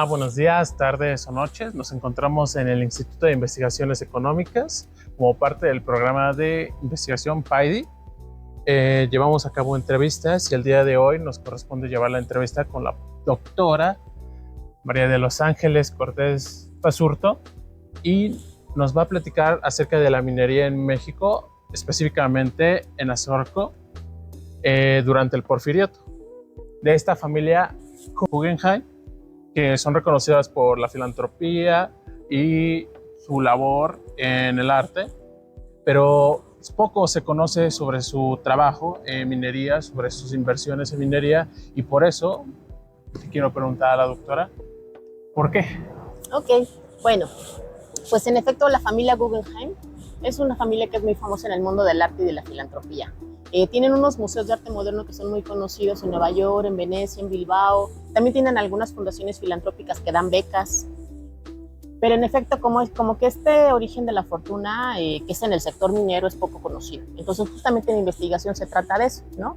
Hola, buenos días, tardes o noches. Nos encontramos en el Instituto de Investigaciones Económicas como parte del programa de investigación PAIDI. Llevamos a cabo entrevistas y el día de hoy nos corresponde llevar la entrevista con la doctora María de los Ángeles Cortés Basurto y nos va a platicar acerca de la minería en México, específicamente en Azorco, durante el Porfiriato. De esta familia Guggenheim, que son reconocidas por la filantropía y su labor en el arte, pero poco se conoce sobre su trabajo en minería, sobre sus inversiones en minería, y por eso quiero preguntar a la doctora, ¿por qué? Ok, bueno, pues en efecto la familia Guggenheim es una familia que es muy famosa en el mundo del arte y de la filantropía. Tienen unos museos de arte moderno que son muy conocidos en Nueva York, en Venecia, en Bilbao. También tienen algunas fundaciones filantrópicas que dan becas. Pero en efecto, como que este origen de la fortuna, que es en el sector minero, es poco conocido. Entonces, justamente en la investigación se trata de eso, ¿no?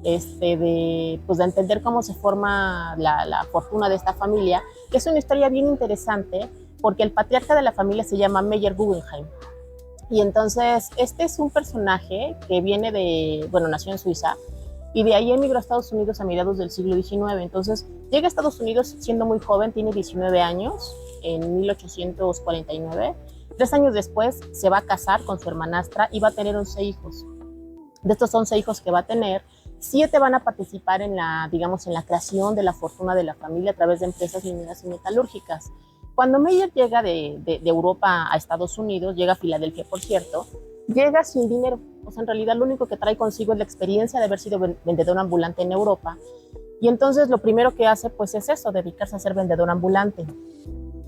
De entender cómo se forma la fortuna de esta familia, que es una historia bien interesante, porque el patriarca de la familia se llama Meyer Guggenheim. Y entonces, este es un personaje que nació en Suiza, y de ahí emigró a Estados Unidos a mediados del siglo XIX. Entonces, llega a Estados Unidos siendo muy joven, tiene 19 años, en 1849. 3 años después se va a casar con su hermanastra y va a tener 11 hijos. De estos 11 hijos que va a tener, 7 van a participar en la creación de la fortuna de la familia a través de empresas mineras y metalúrgicas. Cuando Meyer llega de Europa a Estados Unidos, llega a Filadelfia, por cierto, llega sin dinero. O sea, en realidad lo único que trae consigo es la experiencia de haber sido vendedor ambulante en Europa. Y entonces lo primero que hace pues es eso, dedicarse a ser vendedor ambulante.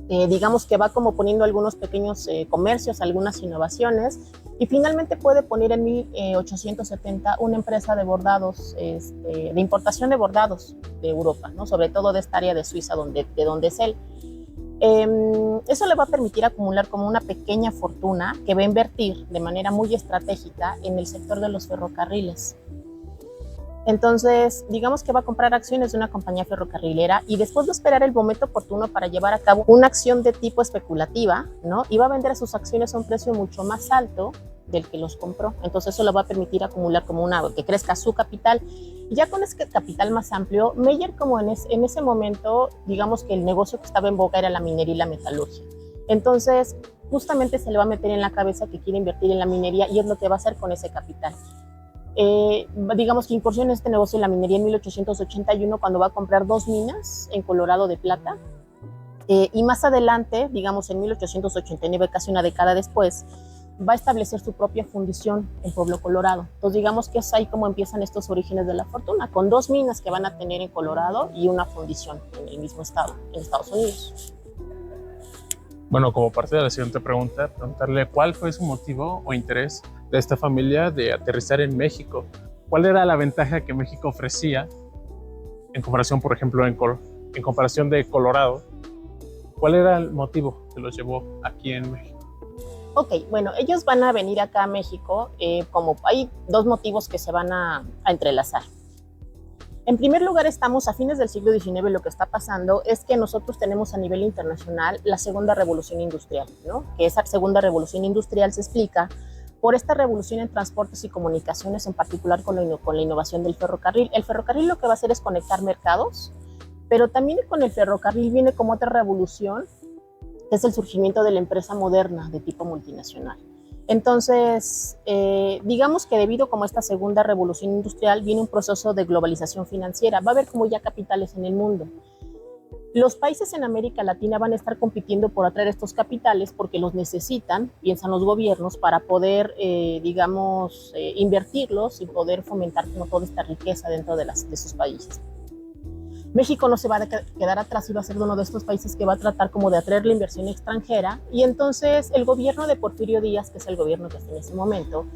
Digamos que va como poniendo algunos pequeños comercios, algunas innovaciones, y finalmente puede poner en 1870 una empresa de bordados, de importación de bordados de Europa, ¿no? Sobre todo de esta área de Suiza de donde es él. Eso le va a permitir acumular como una pequeña fortuna que va a invertir de manera muy estratégica en el sector de los ferrocarriles. Entonces, digamos que va a comprar acciones de una compañía ferrocarrilera y después de esperar el momento oportuno para llevar a cabo una acción de tipo especulativa, ¿no? Y va a vender sus acciones a un precio mucho más alto del que los compró. Entonces, eso le va a permitir acumular que crezca su capital. Y ya con ese capital más amplio, Meyer, como en ese momento, digamos que el negocio que estaba en boga era la minería y la metalurgia. Entonces, justamente se le va a meter en la cabeza que quiere invertir en la minería y es lo que va a hacer con ese capital. Digamos que incursiona en este negocio en la minería en 1881 cuando va a comprar 2 minas en Colorado de plata, y más adelante, digamos en 1889, casi una década después, va a establecer su propia fundición en Pueblo, Colorado. Entonces digamos que es ahí como empiezan estos orígenes de la fortuna, con 2 minas que van a tener en Colorado y una fundición en el mismo estado, en Estados Unidos. Bueno, como parte de la siguiente pregunta, preguntarle cuál fue su motivo o interés de esta familia de aterrizar en México. ¿Cuál era la ventaja que México ofrecía en comparación, por ejemplo, en comparación de Colorado? ¿Cuál era el motivo que los llevó aquí en México? Ok, bueno, ellos van a venir acá a México, como hay 2 motivos que se van a entrelazar. En primer lugar, estamos a fines del siglo XIX, lo que está pasando es que nosotros tenemos a nivel internacional la segunda revolución industrial, ¿no? Que esa segunda revolución industrial se explica por esta revolución en transportes y comunicaciones, en particular con la innovación del ferrocarril. El ferrocarril lo que va a hacer es conectar mercados, pero también con el ferrocarril viene como otra revolución, que es el surgimiento de la empresa moderna de tipo multinacional. Entonces, digamos que debido como a esta segunda revolución industrial viene un proceso de globalización financiera. Va a haber como ya capitales en el mundo. Los países en América Latina van a estar compitiendo por atraer estos capitales porque los necesitan, piensan los gobiernos, para poder, invertirlos y poder fomentar como toda esta riqueza dentro de sus países. México no se va a quedar atrás y va a ser uno de estos países que va a tratar como de atraer la inversión extranjera, y entonces el gobierno de Porfirio Díaz, que es el gobierno que está en ese momento,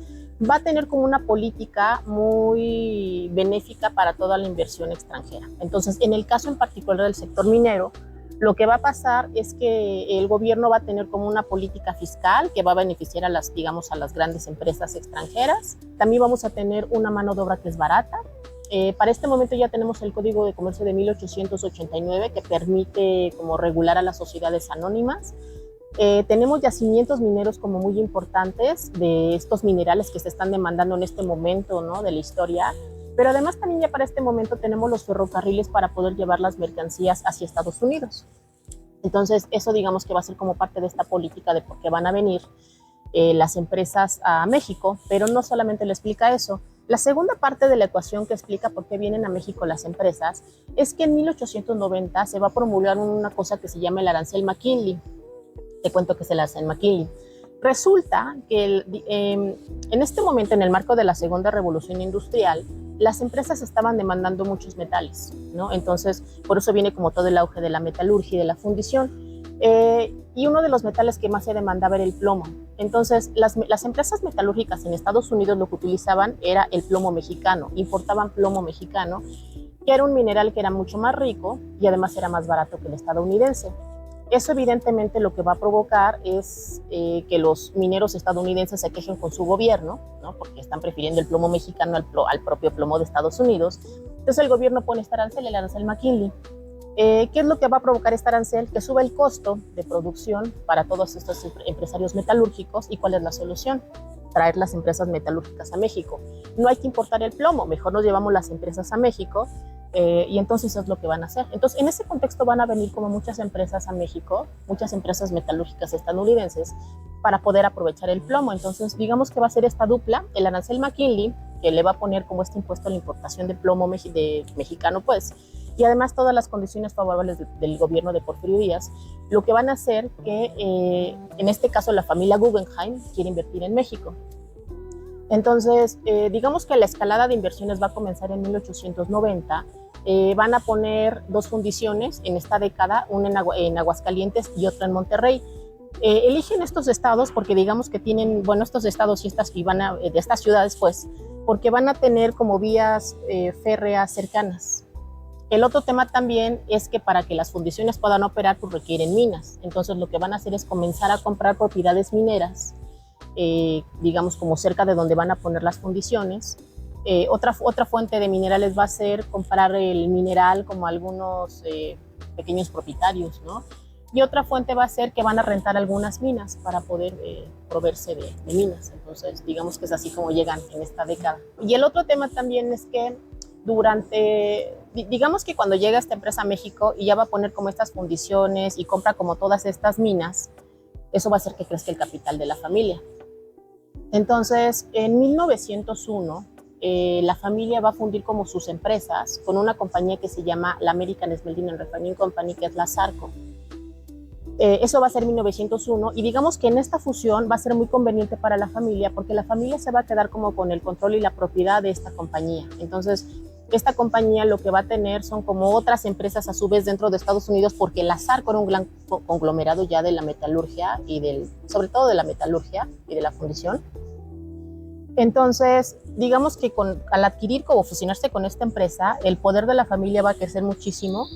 va a tener como una política muy benéfica para toda la inversión extranjera. Entonces, en el caso en particular del sector minero, lo que va a pasar es que el gobierno va a tener como una política fiscal que va a beneficiar a las grandes empresas extranjeras. También vamos a tener una mano de obra que es barata. Para este momento ya tenemos el Código de Comercio de 1889 que permite como regular a las sociedades anónimas. Tenemos yacimientos mineros como muy importantes de estos minerales que se están demandando en este momento, ¿no?, de la historia, pero además también ya para este momento tenemos los ferrocarriles para poder llevar las mercancías hacia Estados Unidos. Entonces eso digamos que va a ser como parte de esta política de por qué van a venir las empresas a México, pero no solamente le explica eso. La segunda parte de la ecuación que explica por qué vienen a México las empresas es que en 1890 se va a promulgar una cosa que se llama el arancel McKinley. Te cuento que es el arancel McKinley. Resulta que en este momento, en el marco de la segunda revolución industrial, las empresas estaban demandando muchos metales, ¿no? Entonces, por eso viene como todo el auge de la metalurgia y de la fundición. Y uno de los metales que más se demandaba era el plomo. Entonces, las empresas metalúrgicas en Estados Unidos lo que utilizaban era el plomo mexicano, importaban plomo mexicano, que era un mineral que era mucho más rico y además era más barato que el estadounidense. Eso evidentemente lo que va a provocar es que los mineros estadounidenses se quejen con su gobierno, ¿no?, porque están prefiriendo el plomo mexicano al propio plomo de Estados Unidos. Entonces el gobierno pone este arancel, el arancel McKinley. ¿Qué es lo que va a provocar este arancel? Que sube el costo de producción para todos estos empresarios metalúrgicos. ¿Y cuál es la solución? Traer las empresas metalúrgicas a México. No hay que importar el plomo, mejor nos llevamos las empresas a México. Y entonces es lo que van a hacer. Entonces, en ese contexto van a venir como muchas empresas a México, muchas empresas metalúrgicas estadounidenses, para poder aprovechar el plomo. Entonces, digamos que va a ser esta dupla, el arancel McKinley, que le va a poner como este impuesto a la importación de plomo mexicano, pues, y además todas las condiciones favorables del gobierno de Porfirio Díaz, lo que van a hacer que, en este caso, la familia Guggenheim quiere invertir en México. Entonces, digamos que la escalada de inversiones va a comenzar en 1890. Van a poner dos fundiciones en esta década, una en Aguascalientes y otra en Monterrey. Eligen estos estados porque digamos que tienen, bueno, estos estados de estas ciudades, pues, porque van a tener como vías férreas cercanas. El otro tema también es que para que las fundiciones puedan operar, pues requieren minas. Entonces lo que van a hacer es comenzar a comprar propiedades mineras, digamos como cerca de donde van a poner las fundiciones. Otra fuente de minerales va a ser comprar el mineral como algunos pequeños propietarios, ¿no? Y otra fuente va a ser que van a rentar algunas minas para poder proveerse de minas. Entonces, digamos que es así como llegan en esta década. Y el otro tema también es que digamos que cuando llega esta empresa a México y ya va a poner como estas fundiciones y compra como todas estas minas, eso va a hacer que crezca el capital de la familia. Entonces, en 1901, la familia va a fundir como sus empresas con una compañía que se llama la American Smelting and Refining Company, que es la Sarco. Eso va a ser 1901 y digamos que en esta fusión va a ser muy conveniente para la familia porque la familia se va a quedar como con el control y la propiedad de esta compañía. Entonces, esta compañía lo que va a tener son como otras empresas a su vez dentro de Estados Unidos porque la Sarco era un gran conglomerado ya de la metalurgia y sobre todo de la metalurgia y de la fundición. Entonces, digamos que al adquirir o fusionarse con esta empresa, el poder de la familia va a crecer muchísimo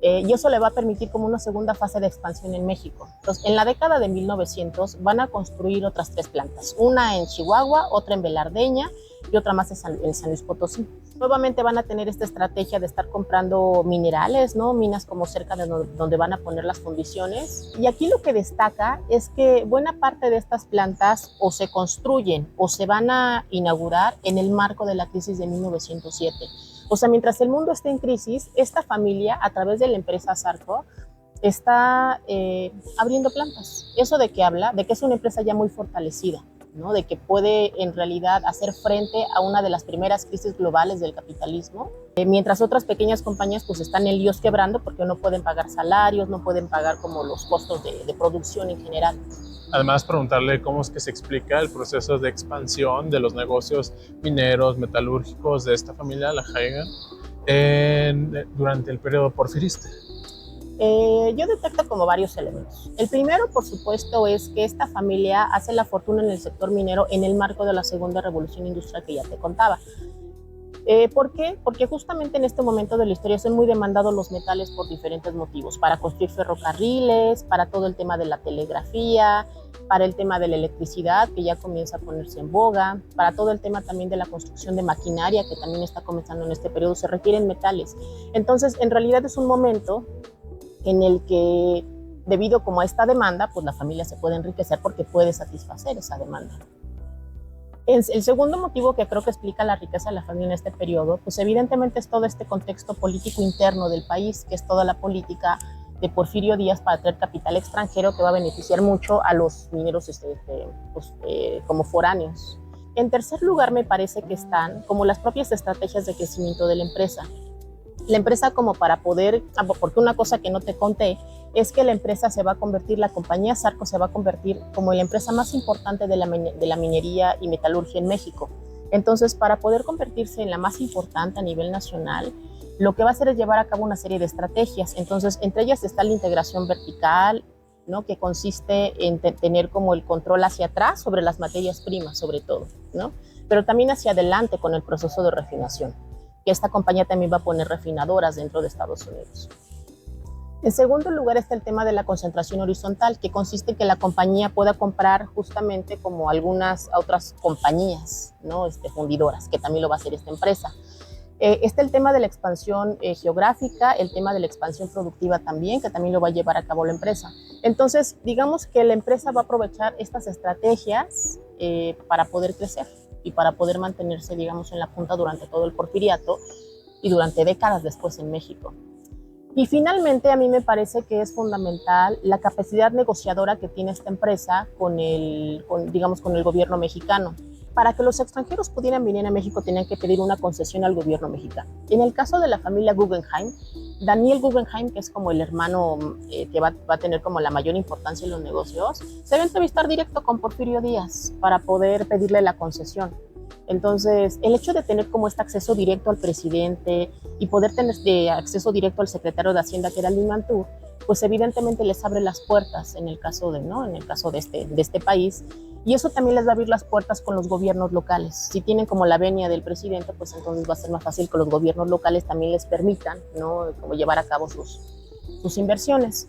y eso le va a permitir como una segunda fase de expansión en México. Entonces, en la década de 1900 van a construir otras 3 plantas, una en Chihuahua, otra en Velardeña y otra más en San Luis Potosí. Nuevamente van a tener esta estrategia de estar comprando minerales, ¿no? Minas como cerca de donde van a poner las fundiciones. Y aquí lo que destaca es que buena parte de estas plantas o se construyen o se van a inaugurar en el marco de la crisis de 1907. O sea, mientras el mundo esté en crisis, esta familia, a través de la empresa Sarco, está abriendo plantas. ¿Eso de qué habla? De que es una empresa ya muy fortalecida, ¿no? De que puede en realidad hacer frente a una de las primeras crisis globales del capitalismo, mientras otras pequeñas compañías pues están en líos quebrando porque no pueden pagar salarios, no pueden pagar como los costos de producción en general. Además, preguntarle cómo es que se explica el proceso de expansión de los negocios mineros, metalúrgicos de esta familia, la Hagen, durante el periodo porfirista. Yo detecto como varios elementos. El primero, por supuesto, es que esta familia hace la fortuna en el sector minero en el marco de la segunda revolución industrial que ya te contaba. ¿Por qué? Porque justamente en este momento de la historia son muy demandados los metales por diferentes motivos, para construir ferrocarriles, para todo el tema de la telegrafía, para el tema de la electricidad, que ya comienza a ponerse en boga, para todo el tema también de la construcción de maquinaria, que también está comenzando en este periodo, se requieren metales. Entonces, en realidad es un momento en el que, debido como a esta demanda, pues la familia se puede enriquecer porque puede satisfacer esa demanda. El segundo motivo que creo que explica la riqueza de la familia en este periodo, pues evidentemente es todo este contexto político interno del país, que es toda la política de Porfirio Díaz para traer capital extranjero que va a beneficiar mucho a los mineros como foráneos. En tercer lugar, me parece que están como las propias estrategias de crecimiento de la empresa. La empresa como para poder, porque una cosa que no te conté es que la empresa se va a convertir, la compañía Sarco se va a convertir como la empresa más importante de la minería y metalurgia en México. Entonces, para poder convertirse en la más importante a nivel nacional, lo que va a hacer es llevar a cabo una serie de estrategias. Entonces, entre ellas está la integración vertical, ¿no? Que consiste en tener como el control hacia atrás sobre las materias primas, sobre todo, ¿no? Pero también hacia adelante con el proceso de refinación, que esta compañía también va a poner refinadoras dentro de Estados Unidos. En segundo lugar está el tema de la concentración horizontal, que consiste en que la compañía pueda comprar justamente como algunas otras compañías, ¿no? Fundidoras, que también lo va a hacer esta empresa. Está el tema de la expansión geográfica, el tema de la expansión productiva también, que también lo va a llevar a cabo la empresa. Entonces, digamos que la empresa va a aprovechar estas estrategias para poder crecer y para poder mantenerse, digamos, en la punta durante todo el porfiriato y durante décadas después en México. Y finalmente, a mí me parece que es fundamental la capacidad negociadora que tiene esta empresa con el gobierno mexicano. Para que los extranjeros pudieran venir a México, tenían que pedir una concesión al gobierno mexicano. En el caso de la familia Guggenheim, Daniel Guggenheim, que es como el hermano que va a tener como la mayor importancia en los negocios, se va a entrevistar directo con Porfirio Díaz para poder pedirle la concesión. Entonces, el hecho de tener como este acceso directo al presidente y poder tener acceso directo al secretario de Hacienda, que era Limantur, pues evidentemente les abre las puertas en el caso de este país. Y eso también les va a abrir las puertas con los gobiernos locales. Si tienen como la venia del presidente, pues entonces va a ser más fácil que los gobiernos locales también les permitan, ¿no? Como llevar a cabo sus inversiones.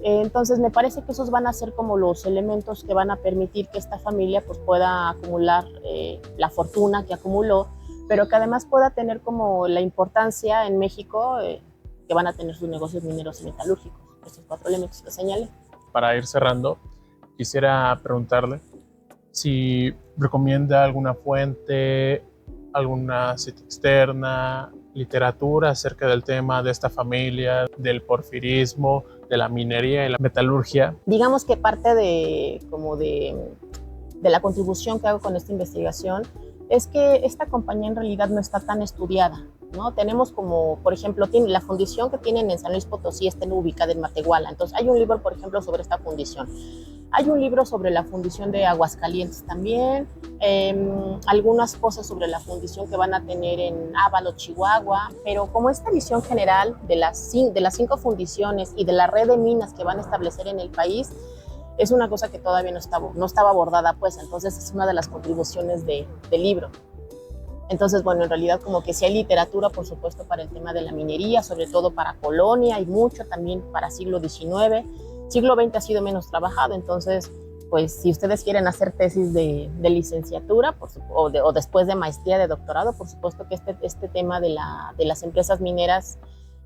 Entonces me parece que esos van a ser como los elementos que van a permitir que esta familia pues pueda acumular la fortuna que acumuló, pero que además pueda tener como la importancia en México que van a tener sus negocios mineros y metalúrgicos. Estos 4 elementos que señalé. Para ir cerrando, quisiera preguntarle si recomienda alguna fuente, alguna cita externa, literatura acerca del tema de esta familia, del porfirismo, de la minería y la metalurgia. Digamos que parte de la contribución que hago con esta investigación es que esta compañía en realidad no está tan estudiada, ¿no? Tenemos como, por ejemplo, la fundición que tienen en San Luis Potosí está ubicada en Matehuala. Entonces hay un libro, por ejemplo, sobre esta fundición. Hay un libro sobre la fundición de Aguascalientes también, algunas cosas sobre la fundición que van a tener en Ávalo, Chihuahua, pero como esta visión general de las 5 fundiciones y de la red de minas que van a establecer en el país, es una cosa que todavía no estaba abordada, pues entonces es una de las contribuciones del libro. Entonces, bueno, en realidad como que sí hay literatura, por supuesto, para el tema de la minería, sobre todo para Colonia y mucho también para siglo XIX. Siglo XX ha sido menos trabajado, entonces, pues si ustedes quieren hacer tesis de licenciatura o después de maestría, de doctorado, por supuesto que este tema de las empresas mineras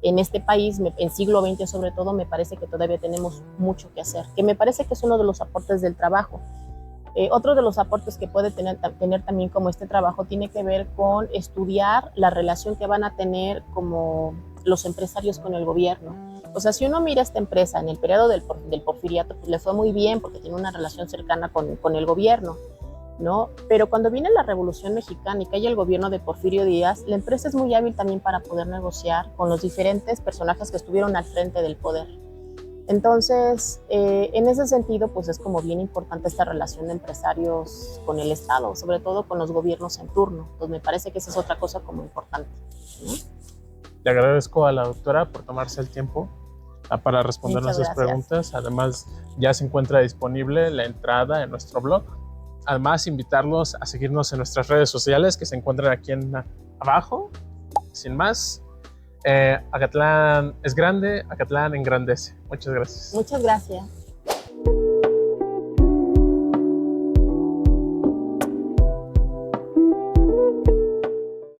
en este país, en siglo XX sobre todo, me parece que todavía tenemos mucho que hacer, que me parece que es uno de los aportes del trabajo. Otro de los aportes que puede tener también como este trabajo tiene que ver con estudiar la relación que van a tener como los empresarios con el gobierno. O sea, si uno mira esta empresa en el periodo del porfiriato, pues le fue muy bien porque tiene una relación cercana con el gobierno, ¿no? Pero cuando viene la Revolución Mexicana y cae el gobierno de Porfirio Díaz, la empresa es muy hábil también para poder negociar con los diferentes personajes que estuvieron al frente del poder. Entonces, en ese sentido, pues es como bien importante esta relación de empresarios con el Estado, sobre todo con los gobiernos en turno. Pues me parece que esa es otra cosa como importante, ¿no? Le agradezco a la doctora por tomarse el tiempo para responder Muchas nuestras gracias. preguntas. Además, ya se encuentra disponible la entrada en nuestro blog. Además, invitarlos a seguirnos en nuestras redes sociales que se encuentran aquí abajo. Sin más, Acatlán es grande, Acatlán engrandece. Muchas gracias. Muchas gracias.